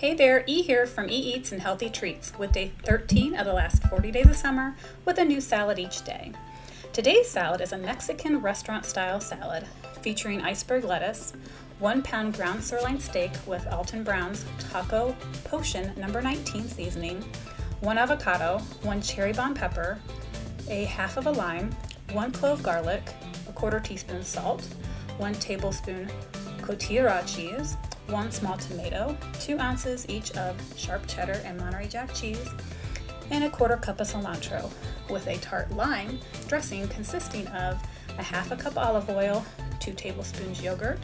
Hey there, E here from E Eats and Healthy Treats with day 13 of the last 40 days of summer with a new salad each day. Today's salad is a Mexican restaurant-style salad featuring iceberg lettuce, 1 pound ground sirloin steak with Alton Brown's Taco Potion No. 19 seasoning, 1 avocado, 1 cherry bomb pepper, a half of a lime, 1 clove garlic, a 1/4 teaspoon salt, 1 tablespoon cotija cheese, 1 small tomato, 2 ounces each of sharp cheddar and Monterey-jack cheese, and a 1/4 cup of cilantro with a tart lime dressing consisting of a half a cup olive oil, 2 tablespoons yogurt,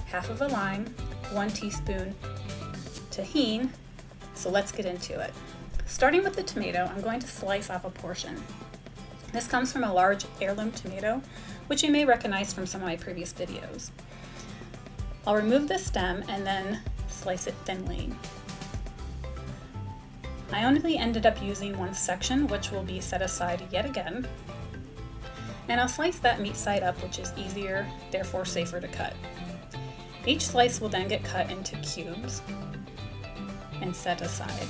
half of a lime, 1 teaspoon tajin. So let's get into it. Starting with the tomato, I'm going to slice off a portion. This comes from a large heirloom tomato, which you may recognize from some of my previous videos. I'll remove the stem and then slice it thinly. I only ended up using one section, which will be set aside yet again. And I'll slice that meat side up, which is easier, therefore safer to cut. Each slice will then get cut into cubes and set aside.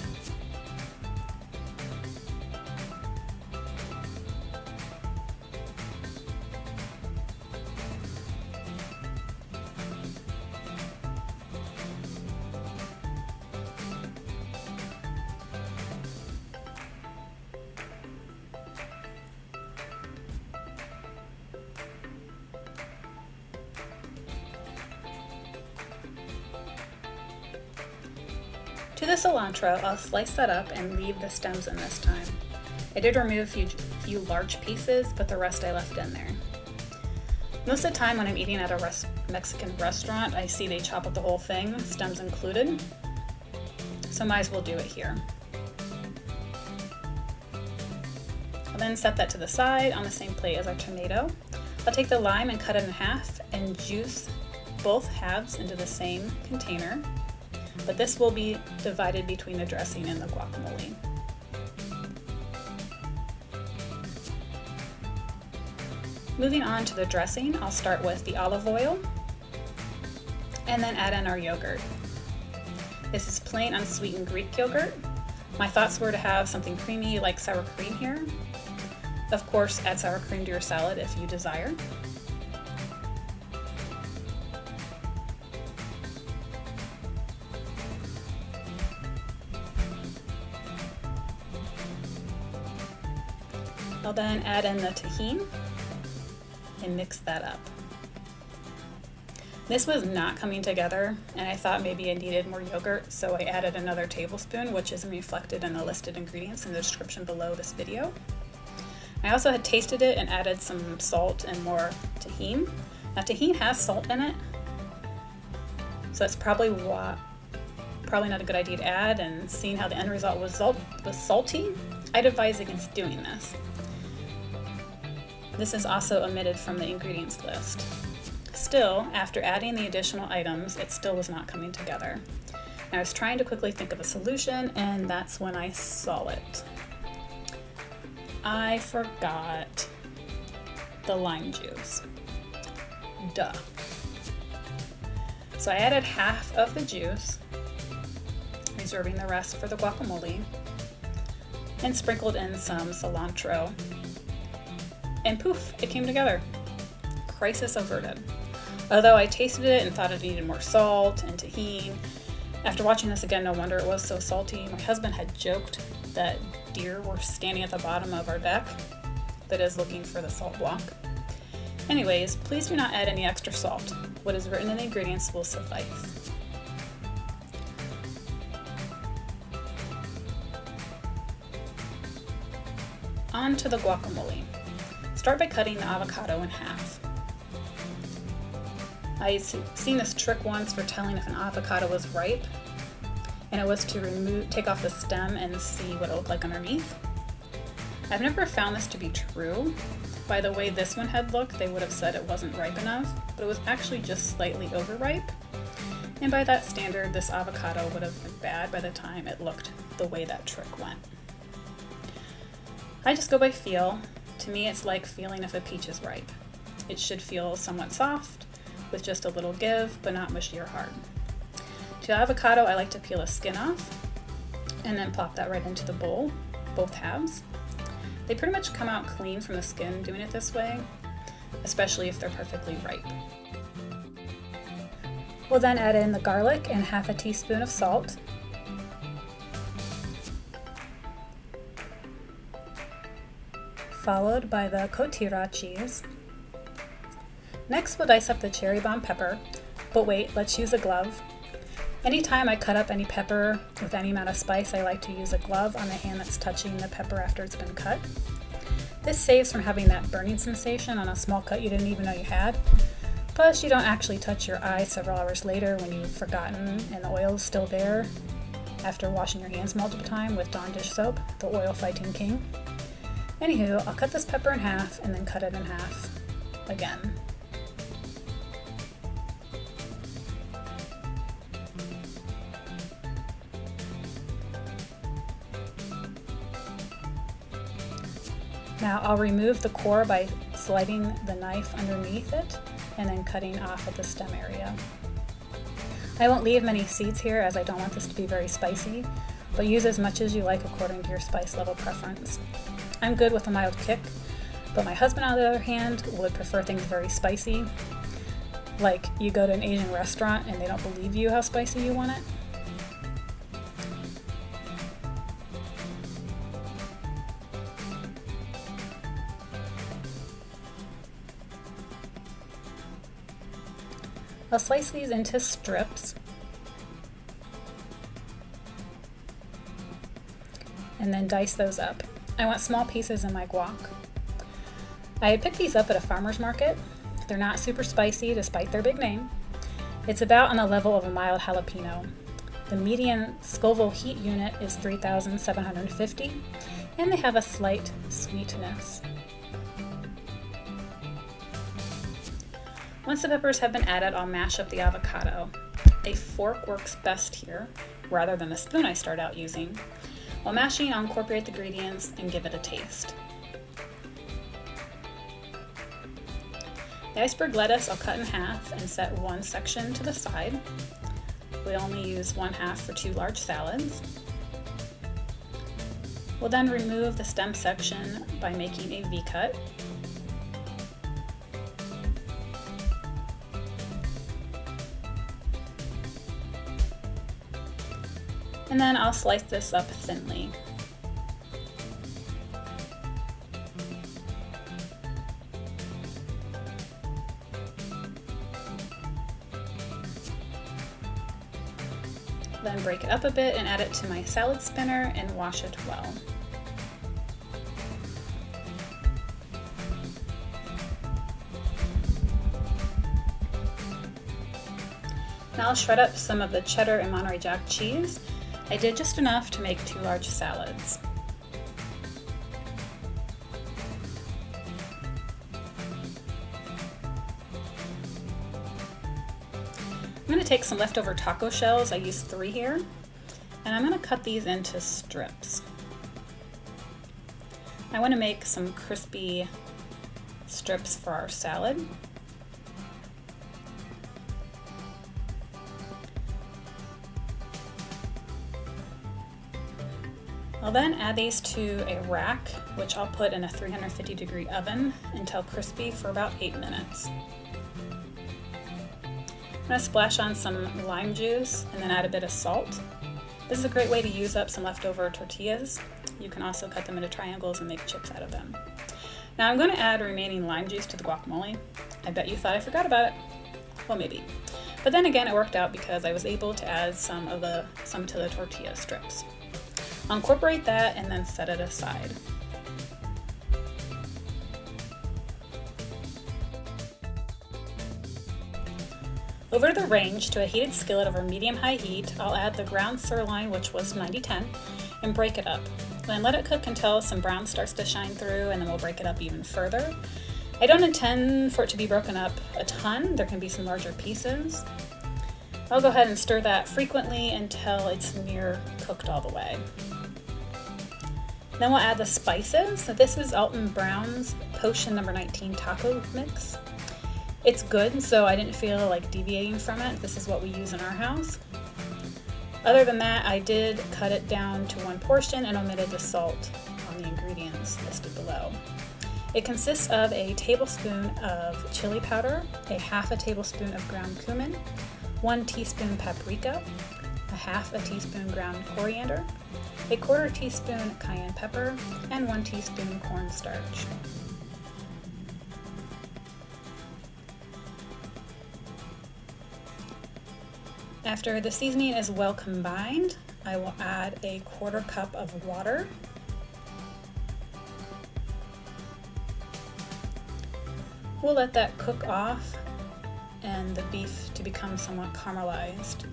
To the cilantro, I'll slice that up and leave the stems in this time. I did remove a few large pieces, but the rest I left in there. Most of the time when I'm eating at a Mexican restaurant, I see they chop up the whole thing, stems included, so might as well do it here. I'll then set that to the side on the same plate as our tomato. I'll take the lime and cut it in half and juice both halves into the same container, but this will be divided between the dressing and the guacamole. Moving on to the dressing, I'll start with the olive oil and then add in our yogurt. This is plain unsweetened Greek yogurt. My thoughts were to have something creamy like sour cream here. Of course, add sour cream to your salad if you desire. I'll then add in the tajin and mix that up. This was not coming together and I thought maybe I needed more yogurt, so I added another tablespoon, which is reflected in the listed ingredients in the description below this video. I also had tasted it and added some salt and more tajin. Now tajin has salt in it, so that's probably not a good idea to add, and seeing how the end result was salty, I'd advise against doing this. This is also omitted from the ingredients list. Still, after adding the additional items, it still was not coming together. I was trying to quickly think of a solution, and that's when I saw it. I forgot the lime juice. Duh. So I added half of the juice, reserving the rest for the guacamole, and sprinkled in some cilantro. And poof, it came together. Crisis averted. Although I tasted it and thought it needed more salt and tajin, after watching this again, no wonder it was so salty. My husband had joked that deer were standing at the bottom of our deck that is looking for the salt block. Anyways, please do not add any extra salt. What is written in the ingredients will suffice. On to the guacamole. Start by cutting the avocado in half. I had seen this trick once for telling if an avocado was ripe, and it was to take off the stem and see what it looked like underneath. I've never found this to be true. By the way this one had looked, they would have said it wasn't ripe enough, but it was actually just slightly overripe. And by that standard, this avocado would have been bad by the time it looked the way that trick went. I just go by feel. To me, it's like feeling if a peach is ripe. It should feel somewhat soft, with just a little give, but not mushy or hard. To the avocado, I like to peel the skin off and then plop that right into the bowl, both halves. They pretty much come out clean from the skin doing it this way, especially if they're perfectly ripe. We'll then add in the garlic and half a teaspoon of salt. Followed by the cotija cheese. Next, we'll dice up the cherry bomb pepper, but wait, let's use a glove. Anytime I cut up any pepper with any amount of spice, I like to use a glove on the hand that's touching the pepper after it's been cut. This saves from having that burning sensation on a small cut you didn't even know you had. Plus, you don't actually touch your eye several hours later when you've forgotten and the oil is still there after washing your hands multiple times with Dawn dish soap, the oil fighting king. Anywho, I'll cut this pepper in half and then cut it in half again. Now I'll remove the core by sliding the knife underneath it and then cutting off at the stem area. I won't leave many seeds here as I don't want this to be very spicy, but use as much as you like according to your spice level preference. I'm good with a mild kick, but my husband on the other hand would prefer things very spicy. Like you go to an Asian restaurant and they don't believe you how spicy you want it. I'll slice these into strips and then dice those up. I want small pieces in my guac. I picked these up at a farmer's market. They're not super spicy despite their big name. It's about on the level of a mild jalapeno. The median Scoville heat unit is 3,750 and they have a slight sweetness. Once the peppers have been added, I'll mash up the avocado. A fork works best here, rather than the spoon I start out using. While mashing, I'll incorporate the ingredients and give it a taste. The iceberg lettuce I'll cut in half and set one section to the side. We only use 1/2 for 2 large salads. We'll then remove the stem section by making a V-cut. And then I'll slice this up thinly. Then break it up a bit and add it to my salad spinner and wash it well. Now I'll shred up some of the cheddar and Monterey-jack cheese. I did just enough to make 2 large salads. I'm going to take some leftover taco shells, I used 3 here, and I'm going to cut these into strips. I want to make some crispy strips for our salad. I'll then add these to a rack, which I'll put in a 350-degree oven until crispy for about 8 minutes. I'm going to splash on some lime juice and then add a bit of salt. This is a great way to use up some leftover tortillas. You can also cut them into triangles and make chips out of them. Now I'm going to add remaining lime juice to the guacamole. I bet you thought I forgot about it. Well, maybe. But then again, it worked out because I was able to add some to the tortilla strips. I'll incorporate that and then set it aside. Over the range to a heated skillet over medium-high heat, I'll add the ground sirloin, which was 90-10, and break it up. Then let it cook until some brown starts to shine through, and then we'll break it up even further. I don't intend for it to be broken up a ton. There can be some larger pieces. I'll go ahead and stir that frequently until it's near cooked all the way. Then we'll add the spices. So this is Alton Brown's Potion number 19 taco mix. It's good, so I didn't feel like deviating from it. This is what we use in our house. Other than that, I did cut it down to one portion and omitted the salt on the ingredients listed below. It consists of a tablespoon of chili powder, a half a tablespoon of ground cumin, 1 teaspoon paprika, a half a teaspoon ground coriander, a quarter teaspoon cayenne pepper, and 1 teaspoon cornstarch. After the seasoning is well combined, I will add a quarter cup of water. We'll let that cook off and the beef to become somewhat caramelized.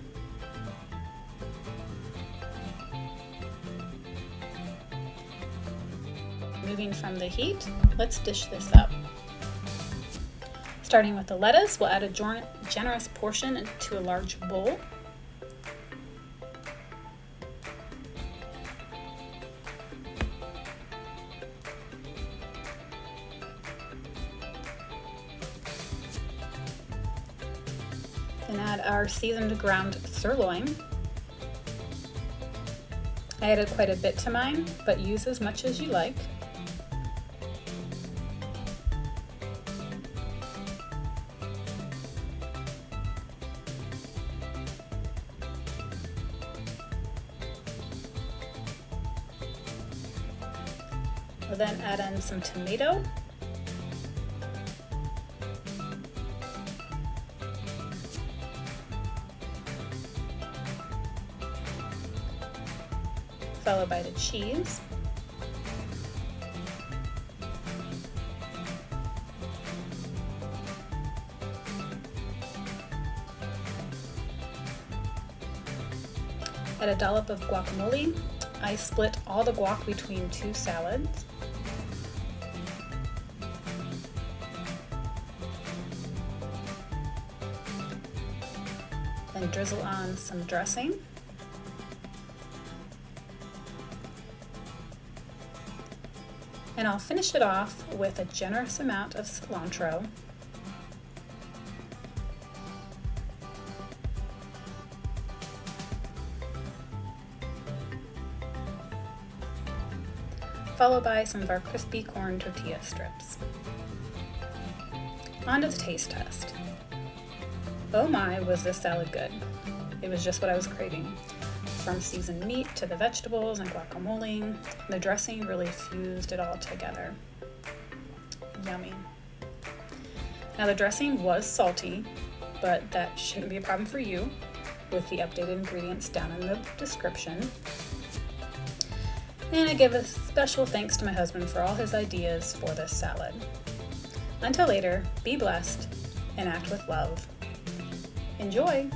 Moving from the heat, let's dish this up. Starting with the lettuce, we'll add a generous portion to a large bowl. Then add our seasoned ground sirloin. I added quite a bit to mine, but use as much as you like. We'll then add in some tomato, followed by the cheese, add a dollop of guacamole. I split all the guac between 2 salads. Then drizzle on some dressing. And I'll finish it off with a generous amount of cilantro. Followed by some of our crispy corn tortilla strips. On to the taste test. Oh my, was this salad good. It was just what I was craving. From seasoned meat to the vegetables and guacamole, the dressing really fused it all together. Yummy. Now the dressing was salty, but that shouldn't be a problem for you with the updated ingredients down in the description. And I give a special thanks to my husband for all his ideas for this salad. Until later, be blessed and act with love. Enjoy!